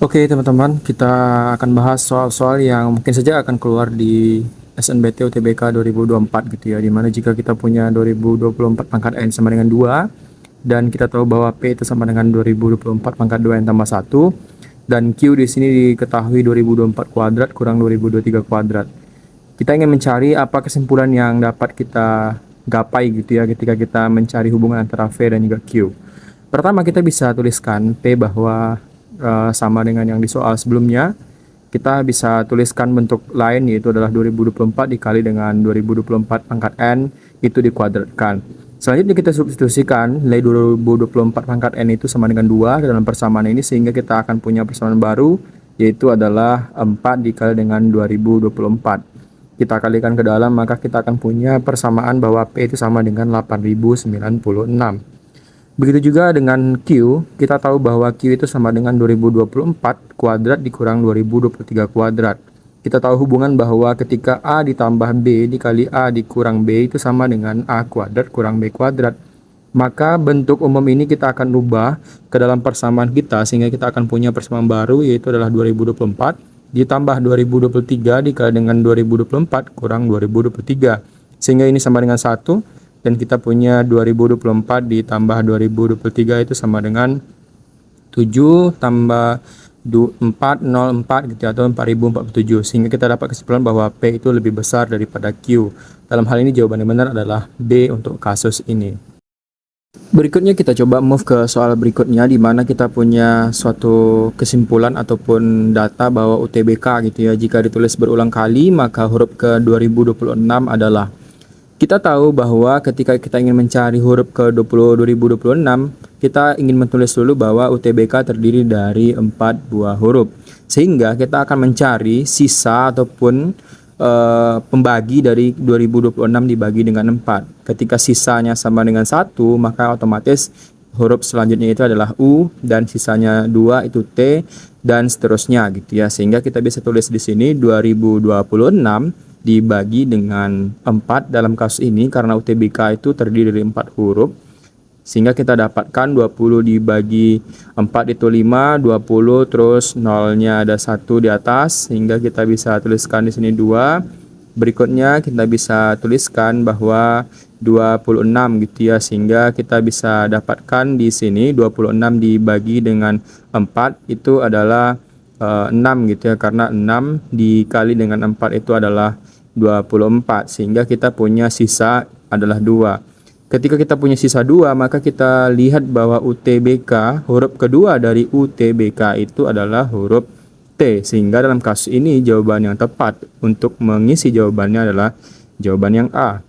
Oke teman-teman, kita akan bahas soal-soal yang mungkin saja akan keluar di SNBT UTBK 2024 gitu ya. Dimana jika kita punya 2024 pangkat N sama dengan 2, dan kita tahu bahwa P itu sama dengan 2024 pangkat 2 N tambah 1, dan Q di sini diketahui 2024 kuadrat kurang 2023 kuadrat. Kita ingin mencari apa kesimpulan yang dapat kita gapai gitu ya ketika kita mencari hubungan antara V dan juga Q. Pertama, kita bisa tuliskan P bahwa sama dengan yang di soal sebelumnya. Kita bisa tuliskan bentuk lain, yaitu adalah 2024 dikali dengan 2024 pangkat N itu dikuadratkan. Selanjutnya kita substitusikan nilai 2024 pangkat N itu sama dengan 2 dalam persamaan ini, sehingga kita akan punya persamaan baru, yaitu adalah 4 dikali dengan 2024. Kita kalikan ke dalam, maka kita akan punya persamaan bahwa P itu sama dengan 8096. Begitu juga dengan Q, kita tahu bahwa Q itu sama dengan 2024 kuadrat dikurang 2023 kuadrat. Kita tahu hubungan bahwa ketika A ditambah B dikali A dikurang B itu sama dengan A kuadrat kurang B kuadrat. Maka bentuk umum ini kita akan ubah ke dalam persamaan kita, sehingga kita akan punya persamaan baru, yaitu adalah 2024 ditambah 2023 dikali dengan 2024 kurang 2023. Sehingga ini sama dengan 1. Dan kita punya 2024 ditambah 2023 itu sama dengan 7 tambah 404 gitu, atau 4047. Sehingga kita dapat kesimpulan bahwa P itu lebih besar daripada Q. Dalam hal ini jawaban yang benar adalah B untuk kasus ini. Berikutnya kita coba move ke soal berikutnya, di mana kita punya suatu kesimpulan ataupun data bahwa UTBK gitu ya, jika ditulis berulang kali maka huruf ke 2026 adalah. Kita tahu bahwa ketika kita ingin mencari huruf ke 2026, kita ingin menulis dulu bahwa UTBK terdiri dari 4 buah huruf. Sehingga kita akan mencari sisa ataupun pembagi dari 2026 dibagi dengan 4. Ketika sisanya sama dengan 1, maka otomatis huruf selanjutnya itu adalah U, dan sisanya 2 itu T, dan seterusnya gitu ya. Sehingga kita bisa tulis di sini 2026 dibagi dengan 4 dalam kasus ini, karena UTBK itu terdiri dari 4 huruf, sehingga kita dapatkan 20 dibagi 4 itu 5, 20 terus nolnya ada 1 di atas, sehingga kita bisa tuliskan di sini 2. Berikutnya kita bisa tuliskan bahwa 26 gitu ya, sehingga kita bisa dapatkan di sini 26 dibagi dengan 4 itu adalah 6 gitu ya, karena 6 dikali dengan 4 itu adalah 24, sehingga kita punya sisa adalah 2. Ketika kita punya sisa 2, maka kita lihat bahwa UTBK, huruf kedua dari UTBK itu adalah huruf T, sehingga dalam kasus ini jawaban yang tepat untuk mengisi jawabannya adalah jawaban yang A.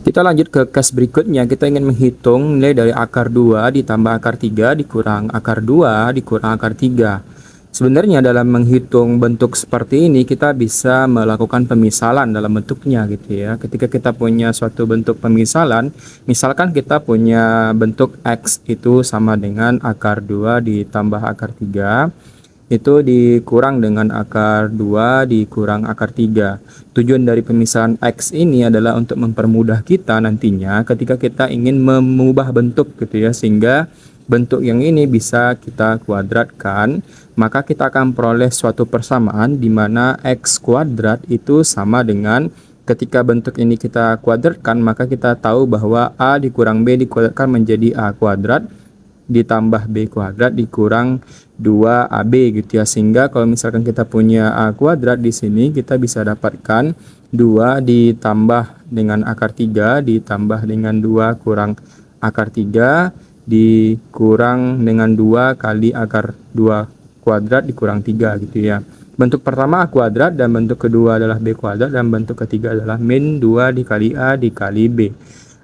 Kita lanjut ke case berikutnya. Kita ingin menghitung nilai dari akar 2 ditambah akar 3 dikurang akar 2 dikurang akar 3. Sebenarnya dalam menghitung bentuk seperti ini kita bisa melakukan pemisalan dalam bentuknya gitu ya. Ketika kita punya suatu bentuk pemisalan, misalkan kita punya bentuk X itu sama dengan akar 2 ditambah akar 3, itu dikurang dengan akar 2 dikurang akar 3. Tujuan dari pemisahan X ini adalah untuk mempermudah kita nantinya ketika kita ingin mengubah bentuk gitu ya, sehingga bentuk yang ini bisa kita kuadratkan, maka kita akan peroleh suatu persamaan di mana X kuadrat itu sama dengan, ketika bentuk ini kita kuadratkan, maka kita tahu bahwa A dikurang B dikuadratkan menjadi A kuadrat ditambah B kuadrat dikurang 2AB gitu ya. Sehingga kalau misalkan kita punya A kuadrat di sini, kita bisa dapatkan 2 ditambah dengan akar 3 ditambah dengan 2 kurang akar 3 dikurang dengan 2 kali akar 2 kuadrat dikurang 3 gitu ya. Bentuk pertama A kuadrat, dan bentuk kedua adalah B kuadrat, dan bentuk ketiga adalah min 2 dikali A dikali B.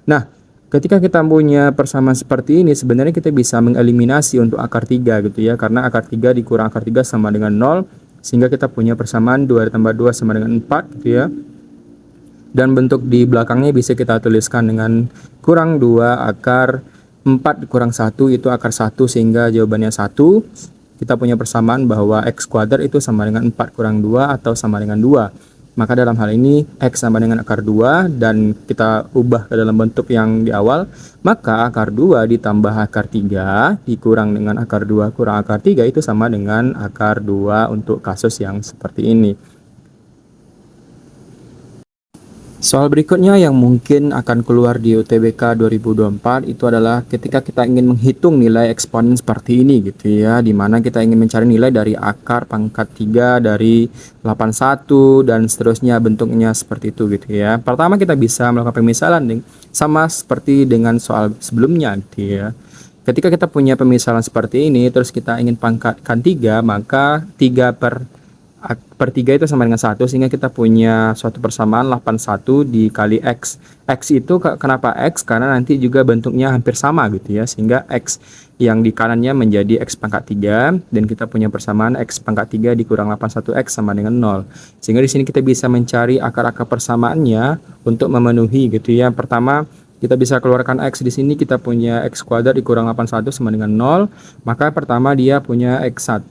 Nah, ketika kita punya persamaan seperti ini, sebenarnya kita bisa mengeliminasi untuk akar 3 gitu ya, karena akar 3 dikurang akar 3 sama dengan 0, sehingga kita punya persamaan 2 ditambah 2 sama dengan 4 gitu ya. Dan bentuk di belakangnya bisa kita tuliskan dengan kurang 2 akar 4 kurang 1 itu akar 1, sehingga jawabannya 1. Kita punya persamaan bahwa X kuadrat itu sama dengan 4 kurang 2 atau sama dengan 2. Maka dalam hal ini X sama dengan akar 2 dan kita ubah ke dalam bentuk yang di awal, maka akar 2 ditambah akar 3 dikurang dengan akar 2 kurang akar 3 itu sama dengan akar 2 untuk kasus yang seperti ini. Soal berikutnya yang mungkin akan keluar di UTBK 2024 itu adalah ketika kita ingin menghitung nilai eksponen seperti ini gitu ya, dimana kita ingin mencari nilai dari akar pangkat 3 dari 81 dan seterusnya bentuknya seperti itu gitu ya. Pertama kita bisa melakukan pemisalan sama seperti dengan soal sebelumnya gitu ya. Ketika kita punya pemisalan seperti ini terus kita ingin pangkatkan 3, maka 3 per 3 itu sama dengan 1 sehingga kita punya suatu persamaan 81 dikali X. X itu kenapa X? Karena nanti juga bentuknya hampir sama gitu ya, sehingga X yang di kanannya menjadi X pangkat 3 dan kita punya persamaan X pangkat 3 dikurang 81X sama dengan 0. Sehingga di sini kita bisa mencari akar-akar persamaannya untuk memenuhi gitu ya. Pertama kita bisa keluarkan X di sini, kita punya X kuadrat dikurang 81 sama dengan 0. Maka pertama dia punya X1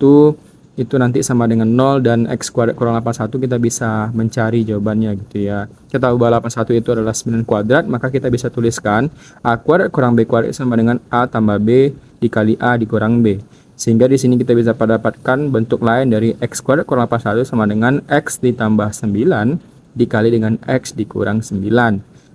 itu nanti sama dengan 0 dan X kuadrat kurang 81 kita bisa mencari jawabannya gitu ya. Kita ubah 81 itu adalah 9 kuadrat, maka kita bisa tuliskan A kuadrat kurang B kuadrat sama dengan A tambah B dikali A dikurang B. Sehingga di sini kita bisa dapatkan bentuk lain dari X kuadrat kurang 81 sama dengan X ditambah 9 dikali dengan X dikurang 9.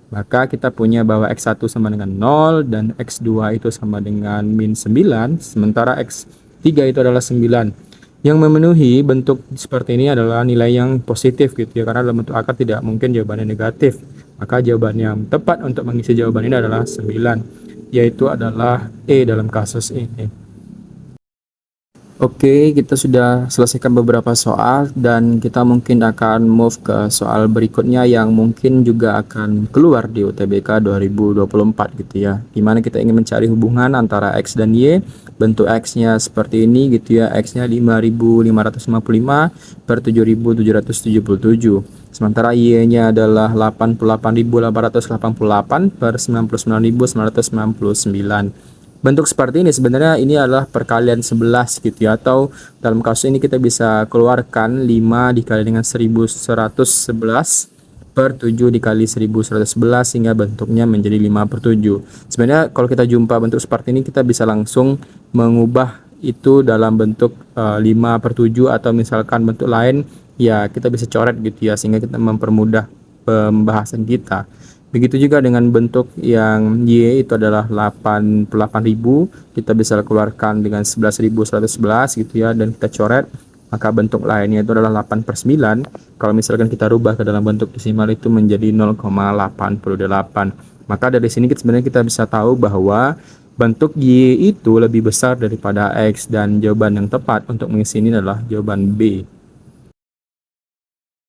Maka kita punya bahwa X1 sama dengan 0 dan X2 itu sama dengan min 9, sementara X3 itu adalah 9. Yang memenuhi bentuk seperti ini adalah nilai yang positif gitu ya, karena dalam bentuk akar tidak mungkin jawabannya negatif. Maka jawaban yang tepat untuk mengisi jawaban ini adalah 9, yaitu adalah E dalam kasus ini. Oke, kita sudah selesaikan beberapa soal dan kita mungkin akan move ke soal berikutnya yang mungkin juga akan keluar di UTBK 2024 gitu ya. Dimana kita ingin mencari hubungan antara X dan Y, bentuk X-nya seperti ini gitu ya, X-nya 5555 per 7777. Sementara Y-nya adalah 88.888 per 99.999. Bentuk seperti ini sebenarnya ini adalah perkalian 11 gitu ya, atau dalam kasus ini kita bisa keluarkan 5 dikali dengan 1111 per 7 dikali 1111 sehingga bentuknya menjadi 5/7. Sebenarnya kalau kita jumpa bentuk seperti ini kita bisa langsung mengubah itu dalam bentuk 5/7 atau misalkan bentuk lain ya kita bisa coret gitu ya, sehingga kita mempermudah pembahasan kita. Begitu juga dengan bentuk yang Y itu adalah 88.000, kita bisa keluarkan dengan 11.111 gitu ya, dan kita coret, maka bentuk lainnya itu adalah 8/9. Kalau misalkan kita rubah ke dalam bentuk desimal itu menjadi 0,88. Maka dari sini sebenarnya kita bisa tahu bahwa bentuk Y itu lebih besar daripada X dan jawaban yang tepat untuk mengisi ini adalah jawaban B.